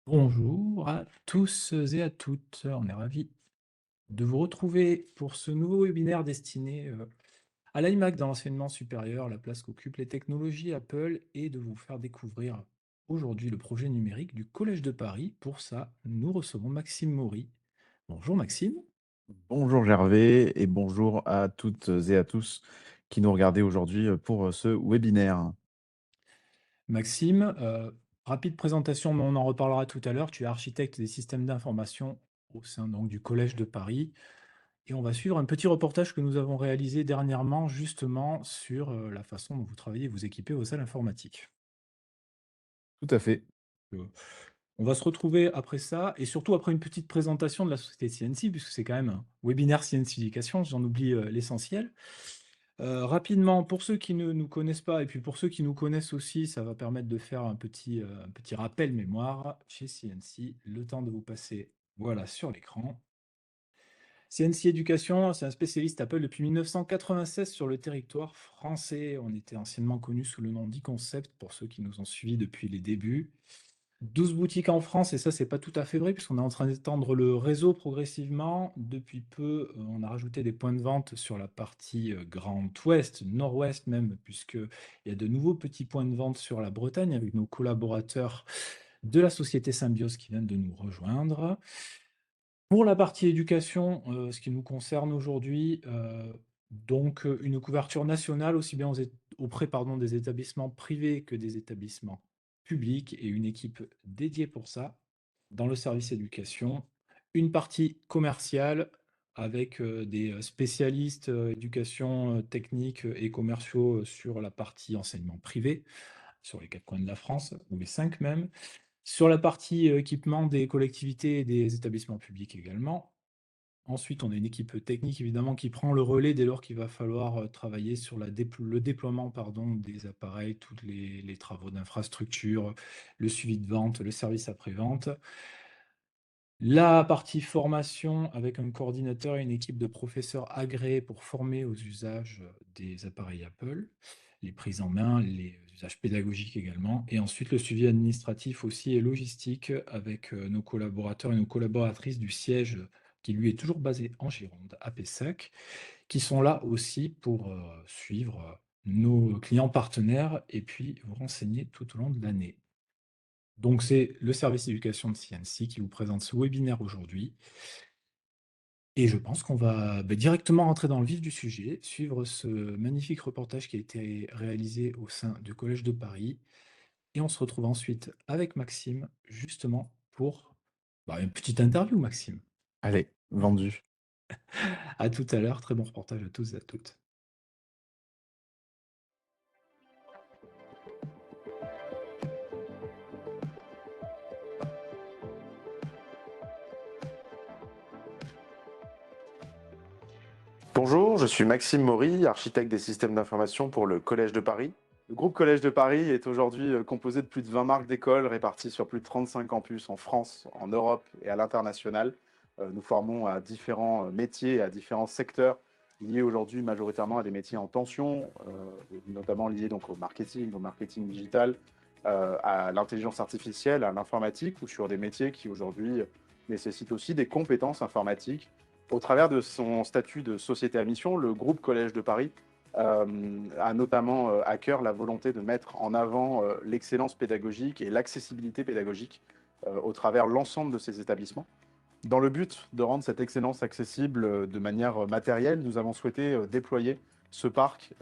Bonjour à tous et à toutes. On est ravis de vous retrouver pour ce nouveau webinaire destiné à l'iMac dans l'enseignement supérieur, la place qu'occupent les technologies Apple et de vous faire découvrir aujourd'hui le projet numérique du Collège de Paris. Pour ça, nous recevons Maxime Maury. Bonjour Maxime. Bonjour Gervais et bonjour à toutes et à tous qui nous regardaient aujourd'hui pour ce webinaire. Maxime, rapide présentation, mais on en reparlera tout à l'heure. Tu es architecte des systèmes d'information au sein donc, du Collège de Paris. Et on va suivre un petit reportage que nous avons réalisé dernièrement, justement, sur la façon dont vous travaillez et vous équipez vos salles informatiques. Tout à fait. Euh, On va se retrouver après ça, et surtout après une petite présentation de la société CNC, puisque c'est quand même un webinaire CNC Éducation, j'en oublie l'essentiel. Rapidement, pour ceux qui ne nous connaissent pas, et puis pour ceux qui nous connaissent aussi, ça va permettre de faire un petit rappel mémoire chez CNC, le temps de vous passer, voilà, sur l'écran. CNC Éducation, c'est un spécialiste Apple depuis 1996 sur le territoire français. On était anciennement connu sous le nom d'e-Concept pour ceux qui nous ont suivis depuis les débuts. 12 boutiques en France, et ça, c'est pas tout à fait vrai, puisqu'on est en train d'étendre le réseau progressivement. Depuis peu, on a rajouté des points de vente sur la partie Grand Ouest, Nord-Ouest même, puisqu'il y a de nouveaux petits points de vente sur la Bretagne avec nos collaborateurs de la société Symbiose qui viennent de nous rejoindre. Pour la partie éducation, ce qui nous concerne aujourd'hui, une couverture nationale aussi bien auprès, pardon, des établissements privés que des établissements publics et une équipe dédiée pour ça, dans le service éducation. Une partie commerciale avec, des, spécialistes, éducation, technique, et commerciaux, sur la partie enseignement privé, sur les 4 coins de la France, ou les 5 même. Sur la partie, équipement des collectivités et des établissements publics également. Ensuite, on a une équipe technique évidemment qui prend le relais dès lors qu'il va falloir, travailler sur le déploiement, pardon, des appareils, tous les travaux d'infrastructure, le suivi de vente, le service après-vente. La partie formation avec un coordinateur et une équipe de professeurs agréés pour former aux usages, des appareils Apple, les prises en main, les usages pédagogiques également, et ensuite le suivi administratif aussi et logistique avec, nos collaborateurs et nos collaboratrices du siège, qui lui est toujours basé en Gironde, à Pessac, qui sont là aussi pour, suivre, nos clients partenaires et puis vous renseigner tout au long de l'année. Donc c'est le service éducation de CNC qui vous présente ce webinaire aujourd'hui. Et je pense qu'on va, directement rentrer dans le vif du sujet, suivre ce magnifique reportage qui a été réalisé au sein du Collège de Paris. Et on se retrouve ensuite avec Maxime, justement pour une petite interview, Maxime. Allez, vendu. À tout à l'heure, très bon reportage à tous et à toutes. Bonjour, je suis Maxime Maury, architecte des systèmes d'information pour le Collège de Paris. Le groupe Collège de Paris est aujourd'hui composé de plus de 20 marques d'écoles réparties sur plus de 35 campus en France, en Europe et à l'international. Nous formons à différents métiers et à différents secteurs liés aujourd'hui majoritairement à des métiers en tension, notamment liés donc au marketing digital, à l'intelligence artificielle, à l'informatique ou sur des métiers qui aujourd'hui nécessitent aussi des compétences informatiques. Au travers de son statut de société à mission, le groupe Collège de Paris a notamment à cœur la volonté de mettre en avant l'excellence pédagogique et l'accessibilité pédagogique au travers l'ensemble de ses établissements. Dans le but de rendre cette excellence accessible de manière matérielle, nous avons souhaité déployer ce parc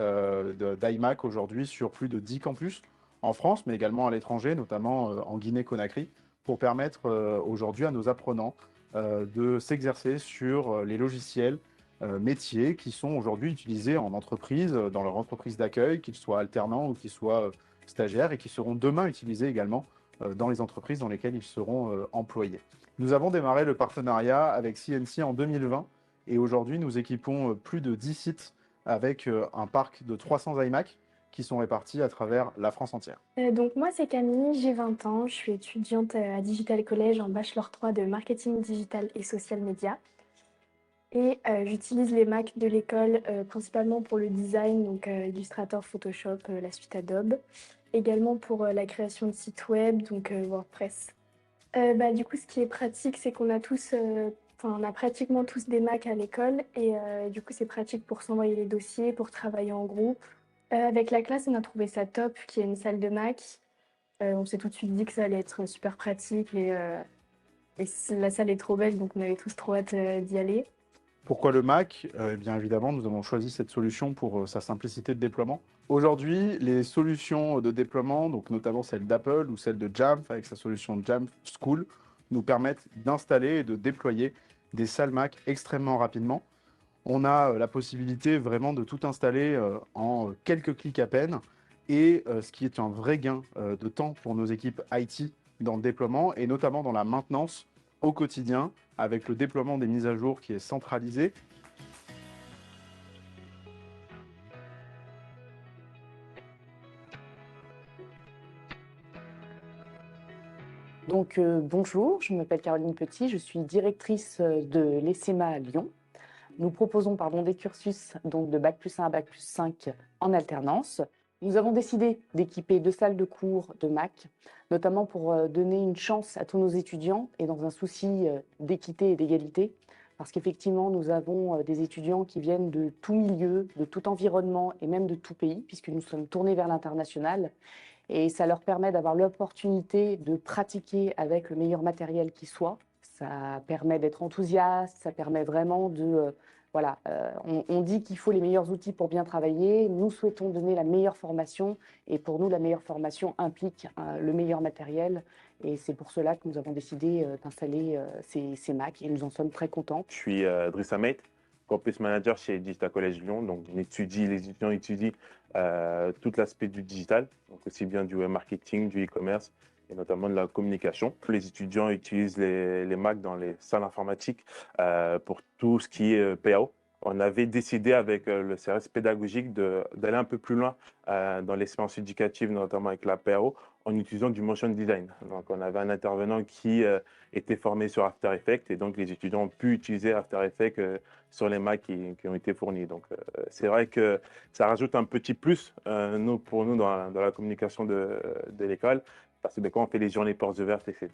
d'iMac aujourd'hui sur plus de 10 campus en France, mais également à l'étranger, notamment en Guinée-Conakry, pour permettre aujourd'hui à nos apprenants de s'exercer sur les logiciels métiers qui sont aujourd'hui utilisés en entreprise, dans leur entreprise d'accueil, qu'ils soient alternants ou qu'ils soient stagiaires, et qui seront demain utilisés également dans les entreprises dans lesquelles ils seront employés. Nous avons démarré le partenariat avec CNC en 2020 et aujourd'hui nous équipons plus de 10 sites avec un parc de 300 iMac qui sont répartis à travers la France entière. Donc moi c'est Camille, j'ai 20 ans, je suis étudiante à Digital College en bachelor 3 de marketing digital et social media. Et j'utilise les Mac de l'école principalement pour le design, donc Illustrator, Photoshop, la suite Adobe. Également pour la création de sites web, donc WordPress. Du coup, ce qui est pratique, c'est qu'on a tous, enfin, on a pratiquement tous des Mac à l'école et du coup, c'est pratique pour s'envoyer les dossiers, pour travailler en groupe. Avec la classe, on a trouvé ça top, qu'il y ait une salle de Mac. On s'est tout de suite dit que ça allait être super pratique et la salle est trop belle, donc on avait tous trop hâte d'y aller. Pourquoi le Mac? Eh bien évidemment, nous avons choisi cette solution pour sa simplicité de déploiement. Aujourd'hui, les solutions de déploiement, donc notamment celle d'Apple ou celle de Jamf avec sa solution Jamf School, nous permettent d'installer et de déployer des salles Mac extrêmement rapidement. On a la possibilité vraiment de tout installer en quelques clics à peine et ce qui est un vrai gain de temps pour nos équipes IT dans le déploiement et notamment dans la maintenance au quotidien avec le déploiement des mises à jour qui est centralisé. Donc, bonjour, je m'appelle Caroline Petit, je suis directrice de l'ESSEMA à Lyon. Nous proposons des cursus donc, de Bac+1 à Bac+5 en alternance. Nous avons décidé d'équiper 2 salles de cours de Mac, notamment pour donner une chance à tous nos étudiants et dans un souci d'équité et d'égalité, parce qu'effectivement, nous avons des étudiants qui viennent de tout milieu, de tout environnement et même de tout pays, puisque nous sommes tournés vers l'international. Et ça leur permet d'avoir l'opportunité de pratiquer avec le meilleur matériel qui soit. Ça permet d'être enthousiaste, ça permet vraiment de... voilà, on dit qu'il faut les meilleurs outils pour bien travailler. Nous souhaitons donner la meilleure formation et pour nous, la meilleure formation implique le meilleur matériel. Et c'est pour cela que nous avons décidé d'installer ces Macs et nous en sommes très contents. Je suis Driss Ahmed, Campus Manager chez Digital College Lyon. Donc, les étudiants étudient tout l'aspect du digital, donc aussi bien du web marketing, du e-commerce et notamment de la communication. Les étudiants utilisent les Mac dans les salles informatiques pour tout ce qui est PAO. On avait décidé avec le service pédagogique d'aller un peu plus loin dans l'expérience éducative, notamment avec la PAO, en utilisant du motion design. Donc, on avait un intervenant qui était formé sur After Effects et donc les étudiants ont pu utiliser After Effects sur les Macs qui ont été fournis. Donc, c'est vrai que ça rajoute un petit plus pour nous dans la communication de l'école parce que quand on fait les journées portes ouvertes, etc.,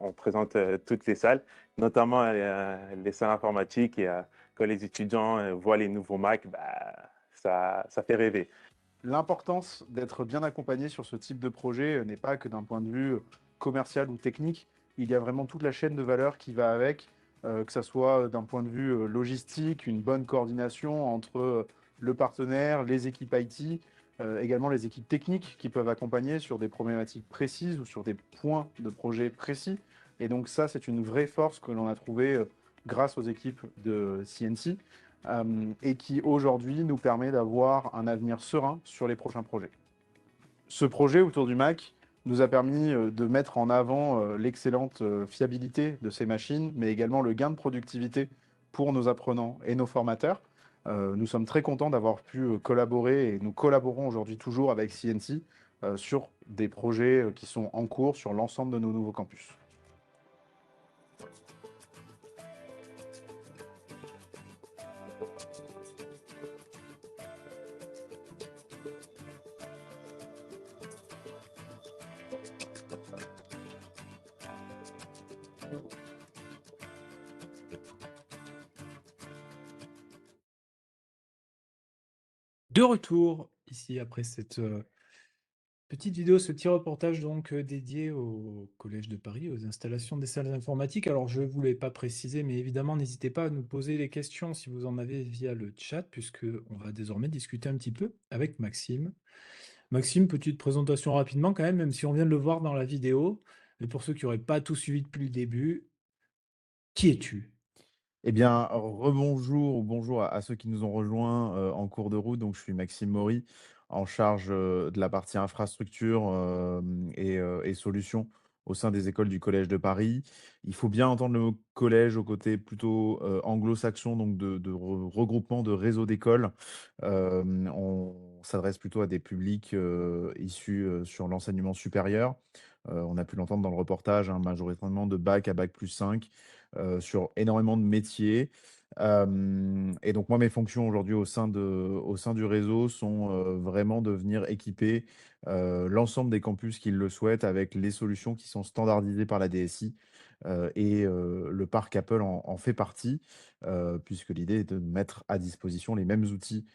on présente toutes les salles, notamment les salles informatiques et quand les étudiants voient les nouveaux Macs, ça fait rêver. L'importance d'être bien accompagné sur ce type de projet n'est pas que d'un point de vue commercial ou technique. Il y a vraiment toute la chaîne de valeur qui va avec, que ce soit d'un point de vue logistique, une bonne coordination entre le partenaire, les équipes IT, également les équipes techniques qui peuvent accompagner sur des problématiques précises ou sur des points de projet précis. Et donc ça, c'est une vraie force que l'on a trouvée grâce aux équipes de CNC. Et qui aujourd'hui nous permet d'avoir un avenir serein sur les prochains projets. Ce projet autour du Mac nous a permis de mettre en avant l'excellente fiabilité de ces machines, mais également le gain de productivité pour nos apprenants et nos formateurs. Nous sommes très contents d'avoir pu collaborer et nous collaborons aujourd'hui toujours avec CNC sur des projets qui sont en cours sur l'ensemble de nos nouveaux campus. De retour ici après cette petite vidéo, ce petit reportage donc dédié au Collège de Paris, aux installations des salles informatiques. Alors je ne vous l'ai pas précisé, mais évidemment n'hésitez pas à nous poser les questions si vous en avez via le chat, puisque on va désormais discuter un petit peu avec Maxime. Maxime, petite présentation rapidement quand même si on vient de le voir dans la vidéo, mais pour ceux qui n'auraient pas tout suivi depuis le début, qui es-tu? Eh bien, rebonjour ou bonjour à ceux qui nous ont rejoints en cours de route. Donc, je suis Maxime Maury, en charge de la partie infrastructure et solutions au sein des écoles du Collège de Paris. Il faut bien entendre le mot collège au côté plutôt anglo-saxon, donc de regroupement de réseaux d'écoles. On s'adresse plutôt à des publics issus sur l'enseignement supérieur. On a pu l'entendre dans le reportage, hein, majoritairement de bac à bac+5, sur énormément de métiers. Et donc moi, mes fonctions aujourd'hui au sein du réseau sont, vraiment de venir équiper, l'ensemble des campus qui le souhaitent avec les solutions qui sont standardisées par la DSI, le parc Apple en fait partie, puisque l'idée est de mettre à disposition les mêmes outils,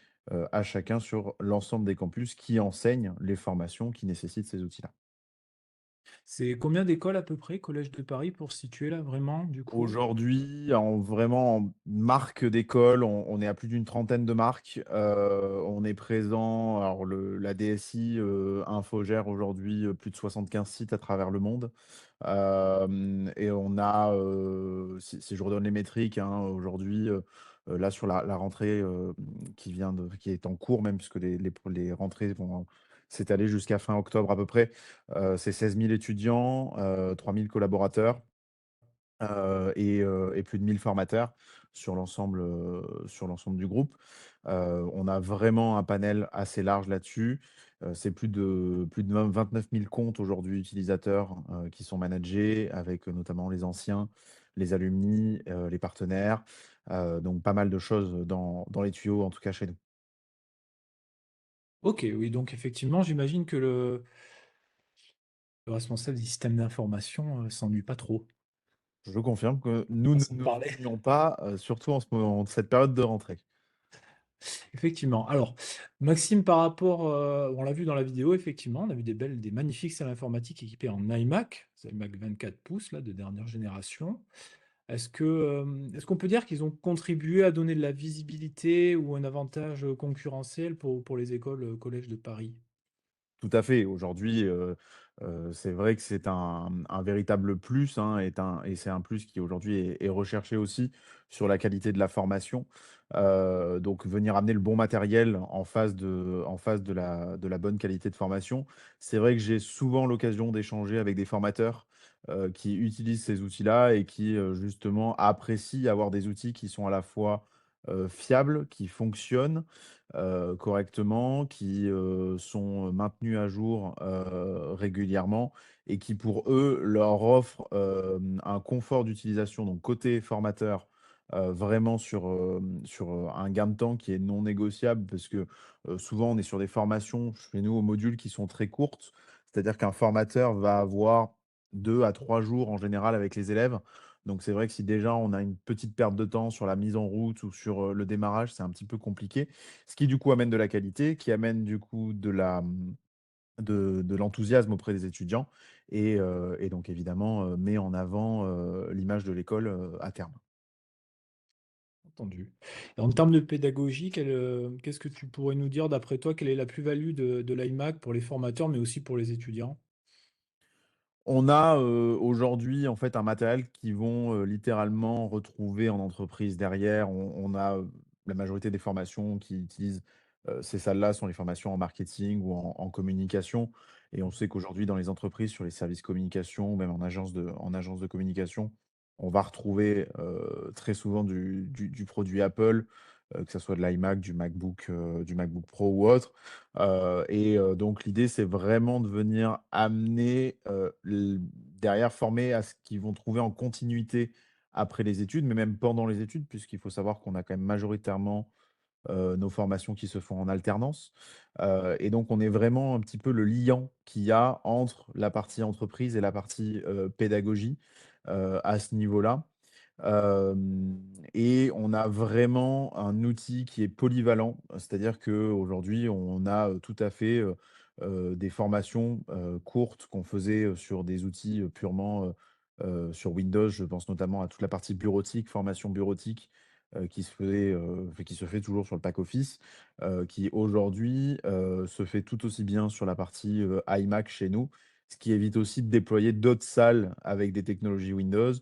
à chacun sur l'ensemble des campus qui enseignent les formations qui nécessitent ces outils-là. C'est combien d'écoles à peu près, Collège de Paris, pour se situer là, vraiment, du coup? Aujourd'hui, en marque d'école, on est à plus d'une trentaine de marques. On est présent, alors la DSI, infogère aujourd'hui, plus de 75 sites à travers le monde. Et on a, si je redonne les métriques, hein, aujourd'hui, là sur la rentrée, qui est en cours même puisque les rentrées vont s'étaler jusqu'à fin octobre à peu près, c'est 16 000 étudiants, 3 000 collaborateurs. Et plus de 1 000 formateurs sur l'ensemble du groupe. On a vraiment un panel assez large là-dessus. C'est plus de 29 000 comptes aujourd'hui utilisateurs, qui sont managés avec, notamment les anciens, les alumni, les partenaires. Donc pas mal de choses dans les tuyaux, en tout cas chez nous. OK, oui, donc effectivement, j'imagine que le responsable du système d'information, s'ennuie pas trop. Je confirme que nous ne Façon de nous parler. ennuyons pas, surtout en ce moment, cette période de rentrée. Effectivement. Alors, Maxime, par rapport, on l'a vu dans la vidéo, effectivement, on a vu des magnifiques salles informatiques équipées en iMac, c'est iMac 24 pouces, là, de dernière génération. Est-ce qu'on peut dire qu'ils ont contribué à donner de la visibilité ou un avantage concurrentiel pour les écoles, collèges de Paris? Tout à fait. Aujourd'hui, c'est vrai que c'est un véritable plus, hein, et c'est un plus qui aujourd'hui est recherché aussi sur la qualité de la formation. Donc venir amener le bon matériel en face de la bonne qualité de formation. C'est vrai que j'ai souvent l'occasion d'échanger avec des formateurs, qui utilisent ces outils-là et qui, justement apprécient avoir des outils qui sont à la fois, fiables, qui fonctionnent, correctement, qui, sont maintenus à jour, régulièrement et qui pour eux leur offrent, un confort d'utilisation. Donc côté formateur, vraiment sur un gain de temps qui est non négociable parce que, souvent on est sur des formations chez nous au module qui sont très courtes. C'est-à-dire qu'un formateur va avoir 2 à 3 jours en général avec les élèves. Donc c'est vrai que si déjà on a une petite perte de temps sur la mise en route ou sur, le démarrage, c'est un petit peu compliqué. Ce qui du coup amène de la qualité, qui amène du coup de l'enthousiasme auprès des étudiants et donc évidemment, met en avant, l'image de l'école, à terme. Entendu. Et en termes de pédagogie, qu'est-ce que tu pourrais nous dire, d'après toi, quelle est la plus-value de l'iMac pour les formateurs, mais aussi pour les étudiants? On a, aujourd'hui, en fait, un matériel qu'ils vont, littéralement retrouver en entreprise derrière. On a, la majorité des formations qui utilisent, ces salles-là sont les formations en marketing ou en communication et on sait qu'aujourd'hui dans les entreprises, sur les services communication ou même en agence de communication, on va retrouver, très souvent du produit Apple, que ça soit de l'iMac, du MacBook Pro ou autre. Donc l'idée, c'est vraiment de venir amener, derrière former à ce qu'ils vont trouver en continuité après les études, mais même pendant les études, puisqu'il faut savoir qu'on a quand même majoritairement, nos formations qui se font en alternance. Et donc on est vraiment un petit peu le liant qu'il y a entre la partie entreprise et la partie, pédagogie, à ce niveau-là. Et on a vraiment un outil qui est polyvalent, c'est-à-dire qu'aujourd'hui, on a, tout à fait, des formations, courtes qu'on faisait, sur des outils, purement, sur Windows. Je pense notamment à toute la partie bureautique, formation bureautique, qui se fait toujours sur le pack office, qui aujourd'hui, se fait tout aussi bien sur la partie, iMac chez nous. Ce qui évite aussi de déployer d'autres salles avec des technologies Windows.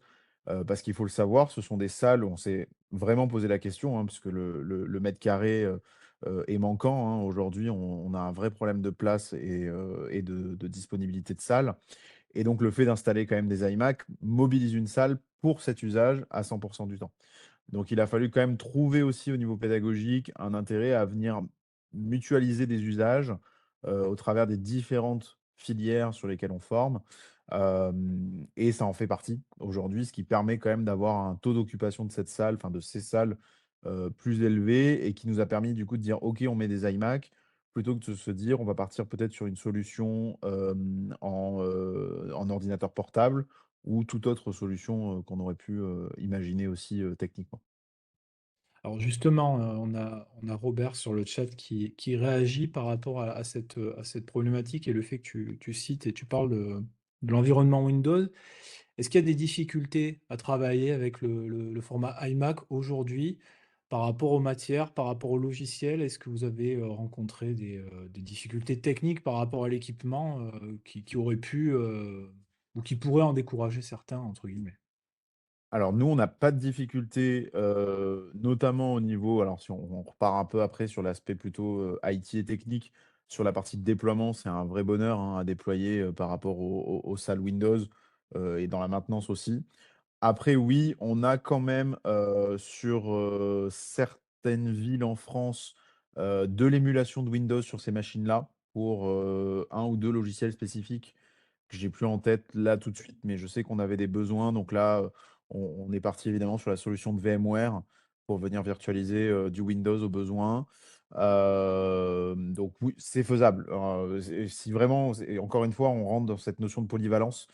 Parce qu'il faut le savoir, ce sont des salles où on s'est vraiment posé la question, hein, puisque le mètre carré, est manquant, hein. Aujourd'hui, on a un vrai problème de place et de disponibilité de salles et donc le fait d'installer quand même des iMac mobilise une salle pour cet usage à 100 du temps. Donc il a fallu quand même trouver aussi au niveau pédagogique un intérêt à venir mutualiser des usages, au travers des différentes filières sur lesquelles on forme, Et ça en fait partie aujourd'hui, ce qui permet quand même d'avoir un taux d'occupation de cette salle, enfin de ces salles, plus élevé et qui nous a permis du coup de dire: «OK, on met des iMac», plutôt que de se dire: «On va partir peut-être sur une solution, en ordinateur portable» ou toute autre solution, qu'on aurait pu, imaginer aussi, techniquement. Alors justement, on a Robert sur le chat qui réagit par rapport à cette problématique et le fait que tu cites et tu parles de l'environnement Windows. Est-ce qu'il y a des difficultés à travailler avec le format iMac aujourd'hui par rapport aux matières, par rapport au logiciel? Est-ce que vous avez, rencontré des difficultés techniques par rapport à l'équipement, qui auraient pu, ou qui pourraient en décourager certains, entre guillemets? Alors nous, on n'a pas de difficulté, notamment au niveau alors si on repart un peu après sur l'aspect plutôt, IT et technique, sur la partie de déploiement, c'est un vrai bonheur, hein, à déployer, par rapport aux salles Windows, et dans la maintenance aussi. Après oui, on a quand même, sur, certaines villes en France, de l'émulation de Windows sur ces machines-là pour, 1 ou 2 logiciels spécifiques que j'ai plus en tête là tout de suite, mais je sais qu'on avait des besoins. Donc là, on est parti évidemment sur la solution de VMware pour venir virtualiser, du Windows au besoin. Donc oui, c'est faisable. Si vraiment et encore une fois, on rentre dans cette notion de polyvalence,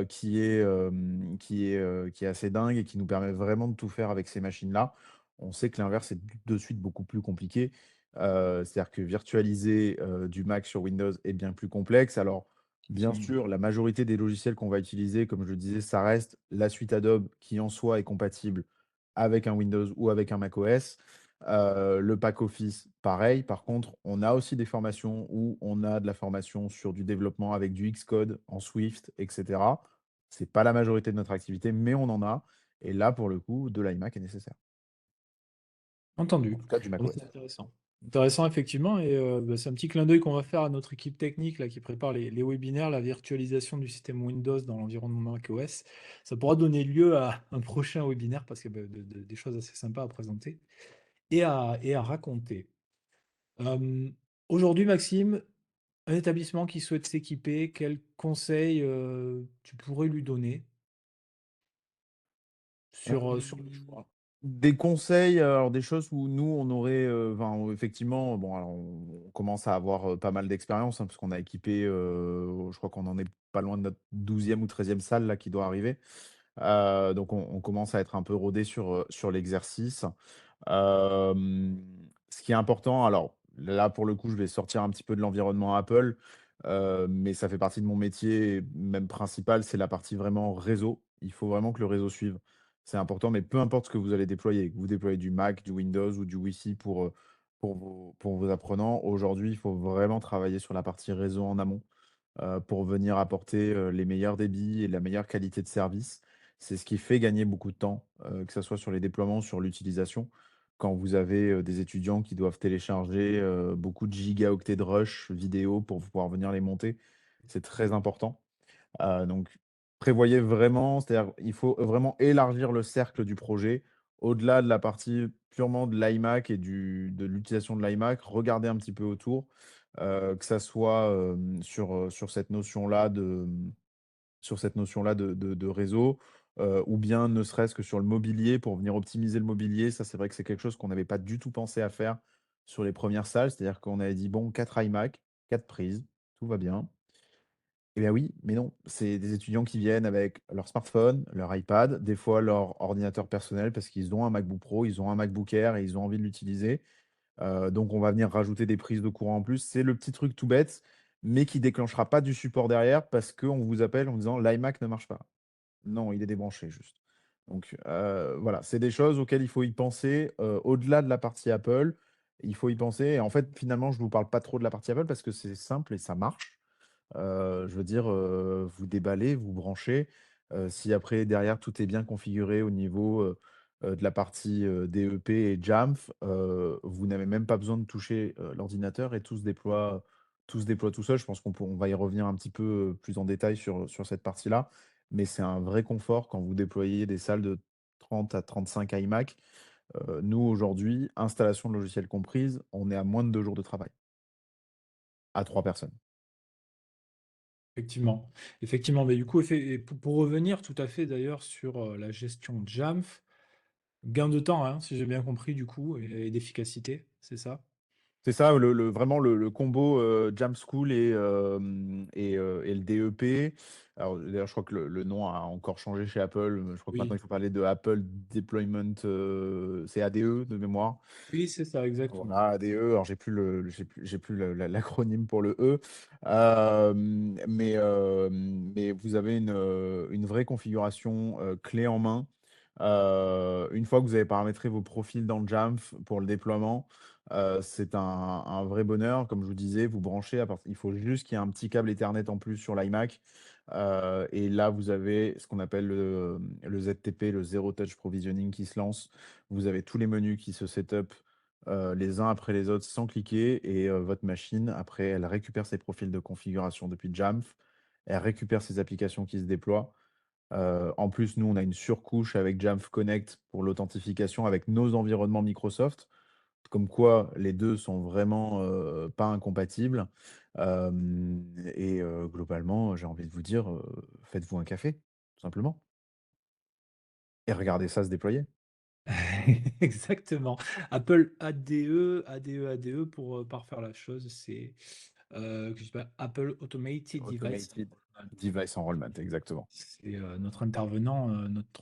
qui est assez dingue et qui nous permet vraiment de tout faire avec ces machines-là. On sait que l'inverse est de suite beaucoup plus compliqué. C'est-à-dire que virtualiser, du Mac sur Windows est bien plus complexe. Alors, bien Effectivement. sûr, la majorité des logiciels qu'on va utiliser, comme je le disais, ça reste la suite Adobe qui, en soi, est compatible avec un Windows ou avec un macOS. Le pack Office, pareil. Par contre, on a aussi des formations où on a de la formation sur du développement avec du Xcode en Swift, et cetera. C'est pas la majorité de notre activité, mais on en a. Et là, pour le coup, de l'iMac est nécessaire. Entendu. En tout cas, du Ah bah, c'est macOS. intéressant. Intéressant effectivement et bah, c'est un petit clin d'œil qu'on va faire à notre équipe technique là, qui prépare les webinaires, la virtualisation du système Windows dans l'environnement macOS. Ça pourra donner lieu à un prochain webinaire parce qu'il y a bah, des choses assez sympas à présenter et à raconter. Aujourd'hui, Maxime, un établissement qui souhaite s'équiper, quels conseils tu pourrais lui donner sur le choix? Des conseils, alors des choses où nous, on aurait, enfin, où effectivement, bon, alors on commence à avoir, pas mal d'expérience, hein, parce qu'on a équipé, je crois qu'on en est pas loin de notre 12e ou 13e salle là qui doit arriver. Donc on commence à être un peu rodé sur l'exercice. Ce qui est important, alors là, pour le coup, je vais sortir un petit peu de l'environnement Apple, mais ça fait partie de mon métier, même principal, c'est la partie vraiment réseau. Il faut vraiment que le réseau suive. C'est important, mais peu importe ce que vous allez déployer, que vous déployez du Mac, du Windows ou du Wi-Fi pour vos apprenants, aujourd'hui, il faut vraiment travailler sur la partie réseau en amont pour venir apporter, les meilleurs débits et la meilleure qualité de service. C'est ce qui fait gagner beaucoup de temps, que ça soit sur les déploiements, sur l'utilisation. Quand vous avez, des étudiants qui doivent télécharger, beaucoup de gigaoctets de rush vidéo pour pouvoir venir les monter, c'est très important. Donc prévoyez vraiment, c'est-à-dire il faut vraiment élargir le cercle du projet. Au-delà de la partie purement de l'iMac et de l'utilisation de l'iMac, regardez un petit peu autour, que ça soit, sur cette notion-là de réseau, ou bien ne serait-ce que sur le mobilier pour venir optimiser le mobilier. Ça, c'est vrai que c'est quelque chose qu'on n'avait pas du tout pensé à faire sur les premières salles. C'est-à-dire qu'on avait dit: «Bon, 4 iMac, 4 prises, tout va bien». Eh bien oui, mais non, c'est des étudiants qui viennent avec leur smartphone, leur iPad, des fois leur ordinateur personnel parce qu'ils ont un MacBook Pro, ils ont un MacBook Air et ils ont envie de l'utiliser. Donc on va venir rajouter des prises de courant en plus. C'est le petit truc tout bête, mais qui déclenchera pas du support derrière parce qu'on vous appelle en disant: «L'iMac ne marche pas». Non, il est débranché juste. Donc voilà, c'est des choses auxquelles il faut y penser, au-delà de la partie Apple, il faut y penser et en fait, finalement, je ne vous parle pas trop de la partie Apple parce que c'est simple et ça marche. Je veux dire, vous déballez, vous branchez, si après derrière tout est bien configuré au niveau, de la partie, DEP et Jamf, vous n'avez même pas besoin de toucher, l'ordinateur et tout se déploie tout seul. Je pense on va y revenir un petit peu, plus en détail sur cette partie-là, mais c'est un vrai confort quand vous déployez des salles de 30 à 35 iMac. Nous aujourd'hui, installation de logiciel comprise, on est à moins de 2 jours de travail, à 3 personnes. Effectivement. Effectivement, mais du coup, et pour revenir tout à fait d'ailleurs sur la gestion de Jamf, gain de temps, hein, si j'ai bien compris, du coup, et d'efficacité, c'est ça? C'est ça, vraiment le combo Jam School et le DEP. Alors, d'ailleurs, je crois que le nom a encore changé chez Apple. Je crois que maintenant, Oui, il faut parler de Apple Deployment, c'est ADE de mémoire. oui, c'est ça, exactement. Voilà, ADE. Alors, j'ai plus l'acronyme pour le E. Mais vous avez une vraie configuration clé en main. Une fois que vous avez paramétré vos profils dans Jamf pour le déploiement, c'est un vrai bonheur. Comme je vous disais, vous branchez, il faut juste qu'il y ait un petit câble Ethernet en plus sur l'iMac. Et là, vous avez ce qu'on appelle le ZTP, le Zero Touch Provisioning qui se lance. Vous avez tous les menus qui se setup les uns après les autres sans cliquer. Et votre machine, après, elle récupère ses profils de configuration depuis Jamf. Elle récupère ses applications qui se déploient. En plus, nous, on a une surcouche avec Jamf Connect pour l'authentification avec nos environnements Microsoft. Comme quoi, les deux sont vraiment pas incompatibles. Globalement, j'ai envie de vous dire, faites-vous un café, tout simplement. Et regardez ça se déployer. Exactement. Apple ADE pour parfaire la chose, c'est je sais pas, Apple Automated Device. Automated Device Enrollment, exactement. C'est notre intervenant,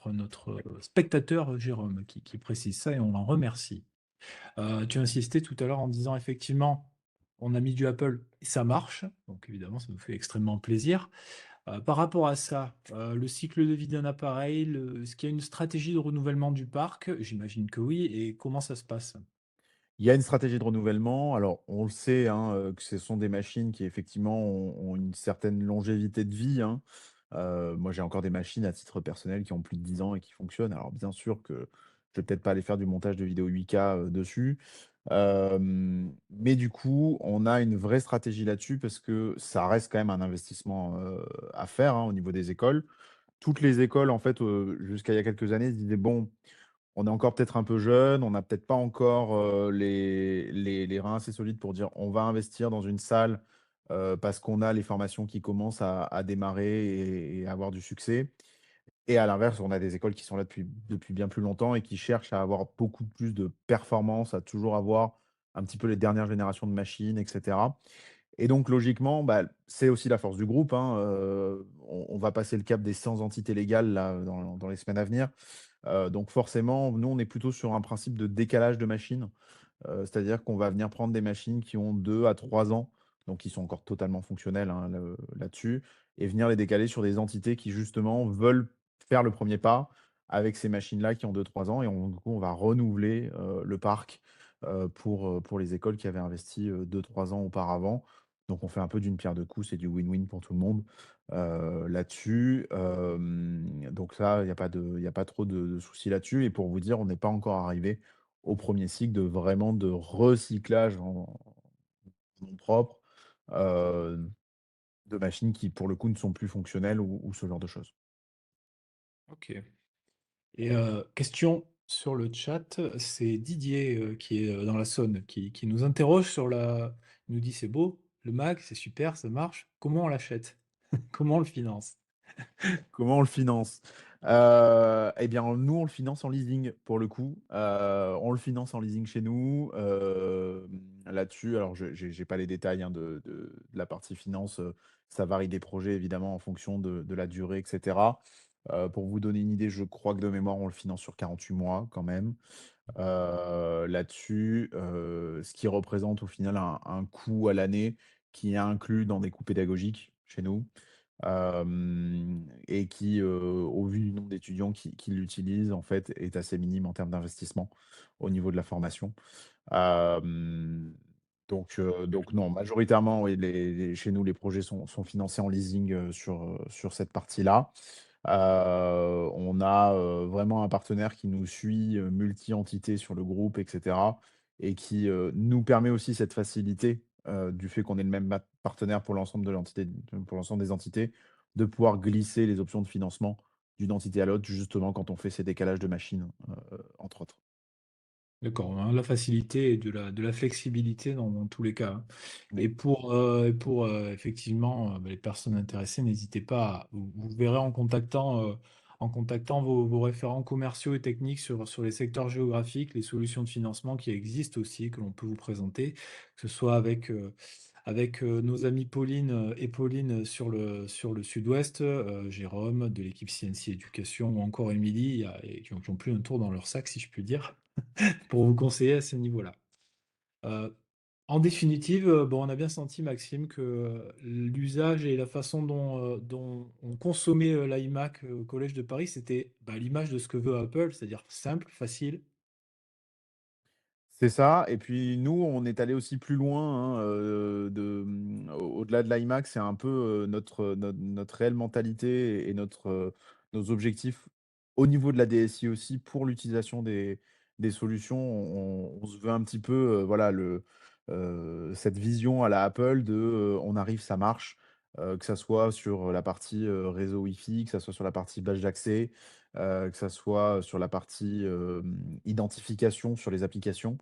notre spectateur Jérôme qui précise ça et on l'en remercie. Tu insistais tout à l'heure en disant effectivement, on a mis du Apple et ça marche, donc évidemment ça nous fait extrêmement plaisir. Par rapport à ça, le cycle de vie d'un appareil, est-ce qu'il y a une stratégie de renouvellement du parc? J'imagine que oui, et comment ça se passe? Il y a une stratégie de renouvellement. Alors, on le sait, hein, que ce sont des machines qui effectivement ont une certaine longévité de vie, hein. Moi, j'ai encore des machines à titre personnel qui ont plus de 10 ans et qui fonctionnent. Alors, bien sûr que je vais peut-être pas aller faire du montage de vidéos 8K dessus. Mais du coup, on a une vraie stratégie là-dessus parce que ça reste quand même un investissement à faire, hein, au niveau des écoles. Toutes les écoles, en fait, jusqu'à il y a quelques années, se disaient, bon, on est encore peut-être un peu jeune, on n'a peut-être pas encore les reins assez solides pour dire on va investir dans une salle parce qu'on a les formations qui commencent à démarrer et avoir du succès. Et à l'inverse, on a des écoles qui sont là depuis bien plus longtemps et qui cherchent à avoir beaucoup plus de performance, à toujours avoir un petit peu les dernières générations de machines, etc. Et donc, logiquement, bah, c'est aussi la force du groupe, hein. On va passer le cap des 100 entités légales là, dans les semaines à venir. Donc forcément, nous, on est plutôt sur un principe de décalage de machines. C'est-à-dire qu'on va venir prendre des machines qui ont 2 à 3 ans, donc qui sont encore totalement fonctionnelles, hein, là-dessus, et venir les décaler sur des entités qui justement veulent faire le premier pas avec ces machines-là qui ont 2 3 ans. Et du coup, on va renouveler le parc pour les écoles qui avaient investi 2 3 ans auparavant. Donc on fait un peu d'une pierre deux coups, c'est du win-win pour tout le monde là-dessus. Donc ça, il y a pas trop de soucis là-dessus. Et pour vous dire, on n'est pas encore arrivé au premier cycle de recyclage en nom propre, heu, de machines qui, pour le coup, ne sont plus fonctionnelles ou ce genre de choses. Ok. Et question sur le chat, c'est Didier qui est dans la Saône qui nous interroge sur la. Il nous dit c'est beau, le Mac, c'est super, ça marche. Comment on l'achète? Comment on le finance? Comment on le finance? Eh bien, nous, on le finance en leasing pour le coup. On le finance en leasing chez nous. Là-dessus, alors je j'ai pas les détails, hein, de la partie finance, ça varie des projets évidemment en fonction de la durée et cetera. Pour vous donner une idée, je crois que de mémoire, on le finance sur 48 mois quand même. Là-dessus, ce qui représente au final un coût à l'année qui est inclus dans des coûts pédagogiques chez nous. Et qui, au vu du nombre d'étudiants qui l'utilisent, en fait, est assez minime en termes d'investissement au niveau de la formation. Hem, donc non, majoritairement, oui, chez nous, les projets sont financés en leasing, sur cette partie-là. On a, vraiment un partenaire qui nous suit, multi-entités sur le groupe et cetera, et qui, nous permet aussi cette facilité, du fait qu'on est le même partenaire pour l'ensemble de l'entité pour l'ensemble des entités, de pouvoir glisser les options de financement d'une entité à l'autre, justement quand on fait ces décalages de machines, entre autres. D'accord, hein, la facilité et de la flexibilité dans tous les cas, hein. Et Oui. pour effectivement les personnes intéressées, n'hésitez pas, vous verrez en contactant vos référents commerciaux et techniques sur les secteurs géographiques, les solutions de financement qui existent aussi, que l'on peut vous présenter, que ce soit avec nos amis Pauline et Pauline sur le sud-ouest, Jérôme de l'équipe CNC Éducation ou encore Émilie, qui ont plus un tour dans leur sac, si je puis dire, pour vous conseiller à ce niveau-là. Euh, En définitive, bon, on a bien senti, Maxime, que l'usage et la façon dont on consommait l'iMac au Collège de Paris, c'était l'image de ce que veut Apple, c'est-à-dire simple, facile. C'est ça et puis nous, on est allé aussi plus loin, hein, au-delà de l'iMac, c'est un peu, notre réelle mentalité et nos objectifs au niveau de la DSI aussi pour l'utilisation des solutions. On se veut un petit peu, voilà cette vision à la Apple de, on arrive, ça marche, que ça soit sur la partie, réseau Wi-Fi, que ça soit sur la partie badge d'accès, que ça soit sur la partie, identification sur les applications.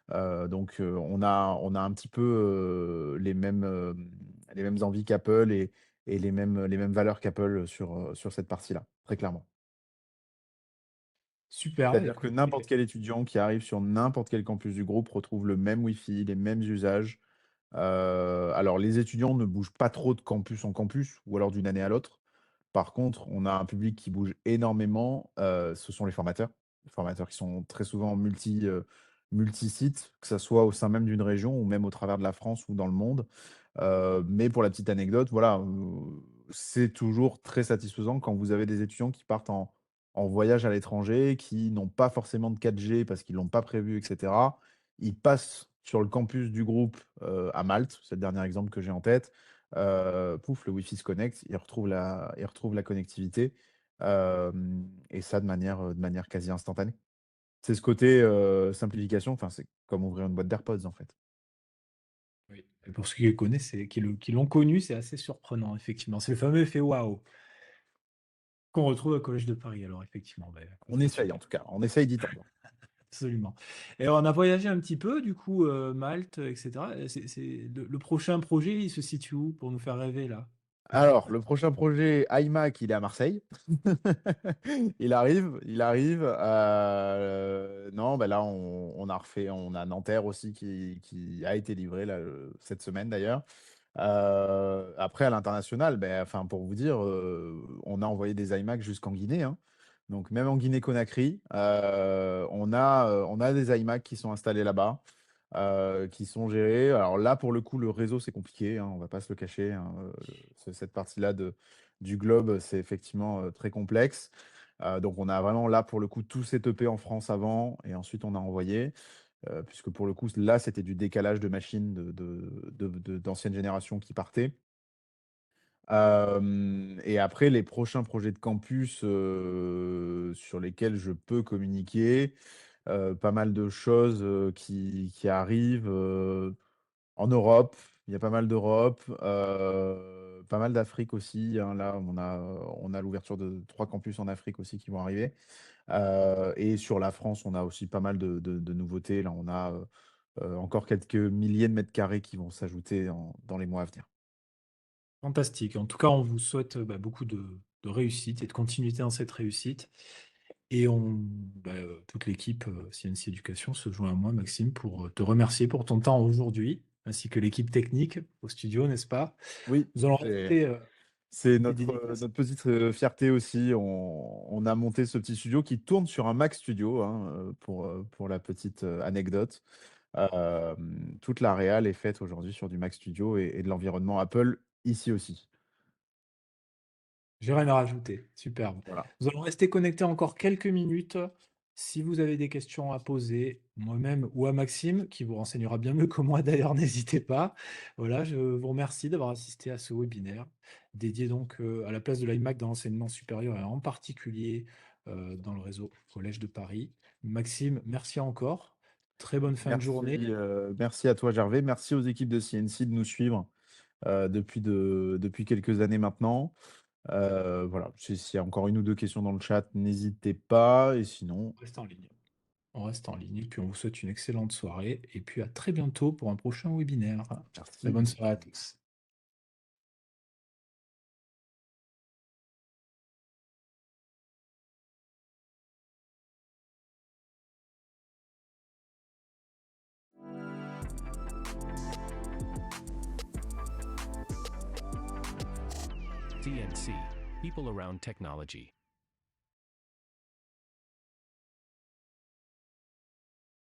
Donc, on a un petit peu, les mêmes envies qu'Apple et les mêmes valeurs qu'Apple sur cette partie-là, très clairement. Super, C'est-à-dire que n'importe écoutez, quel étudiant qui arrive sur n'importe quel campus du groupe retrouve le même Wi-Fi, les mêmes usages. Alors les étudiants ne bougent pas trop de campus en campus ou alors d'une année à l'autre. Par contre, on a un public qui bouge énormément, ce sont les formateurs. Les formateurs qui sont très souvent multi-sites, que ça soit au sein même d'une région ou même au travers de la France ou dans le monde. Mais pour la petite anecdote, voilà, c'est toujours très satisfaisant quand vous avez des étudiants qui partent en voyage à l'étranger, qui n'ont pas forcément de 4G parce qu'ils l'ont pas prévu et cetera. Ils passent sur le campus du groupe, à Malte, c'est le dernier exemple que j'ai en tête. Pouf, le Wi-Fi se connecte, ils retrouvent la connectivité, et ça de manière quasi instantanée. C'est ce côté, simplification, enfin, c'est comme ouvrir une boîte d'AirPods, en fait. oui. Et pour ceux qui le connaissent et qui l'ont connu, c'est assez surprenant, effectivement. C'est le fameux effet waouh qu'on retrouve au Collège de Paris, alors effectivement, On c'est essaye en super. tout cas, on essaye d'y tendre. Absolument. Et on a voyagé un petit peu, du coup, Malte, etc. Le prochain projet, il se situe où pour nous faire rêver là? Alors, le prochain projet iMac, il est à Marseille. Il arrive. Non, bah là, on a Nanterre aussi qui a été livré là, cette semaine d'ailleurs. Après, à l'international, ben, enfin, pour vous dire, on a envoyé des iMac jusqu'en Guinée, hein. Donc, même en Guinée-Conakry, on a des iMac qui sont installés là-bas, qui sont gérés. Alors là, pour le coup, le réseau, c'est compliqué, hein, on va pas se le cacher, hein, cette partie-là du globe, c'est effectivement très complexe. Donc, on a vraiment là, pour le coup, tout setupé en France avant et ensuite on a envoyé. Puisque pour le coup, là, c'était du décalage de machines d'anciennes générations qui partaient. Et après, les prochains projets de campus sur lesquels je peux communiquer, pas mal de choses qui arrivent en Europe. Il y a pas mal d'Europe, pas mal d'Afrique aussi, hein. Là, on a l'ouverture de 3 campus en Afrique aussi qui vont arriver. Et sur la France, on a aussi pas mal de nouveautés. Là, on a encore quelques milliers de mètres carrés qui vont s'ajouter dans les mois à venir. Fantastique. En tout cas, on vous souhaite beaucoup de réussite et de continuité dans cette réussite. Et toute l'équipe CNC Éducation se joint à moi, Maxime, pour te remercier pour ton temps aujourd'hui, ainsi que l'équipe technique au studio, n'est-ce pas? Oui, Nous allons c'est rester c'est des notre, dédicaces. notre petite fierté aussi. On a monté ce petit studio qui tourne sur un Mac Studio, hein, pour la petite anecdote. Toute la réal est faite aujourd'hui sur du Mac Studio et de l'environnement Apple ici aussi. J'ai rien à rajouter. Superbe. Voilà. Nous allons rester connectés encore quelques minutes. Si vous avez des questions à poser, moi-même ou à Maxime, qui vous renseignera bien mieux que moi d'ailleurs, n'hésitez pas. Voilà, je vous remercie d'avoir assisté à ce webinaire dédié donc à la place de l'iMac dans l'enseignement supérieur et en particulier dans le réseau Collège de Paris. Maxime, merci encore. Très bonne fin de journée. Merci à toi, Gervais. Merci aux équipes de CNC de nous suivre depuis quelques années maintenant. Voilà, s'il y a encore une ou deux questions dans le chat, n'hésitez pas. Et sinon, Restez en ligne. On reste en ligne et puis on vous souhaite une excellente soirée et puis à très bientôt pour un prochain webinaire. Très Merci. bonne soirée à tous. CNC, People Around Technology.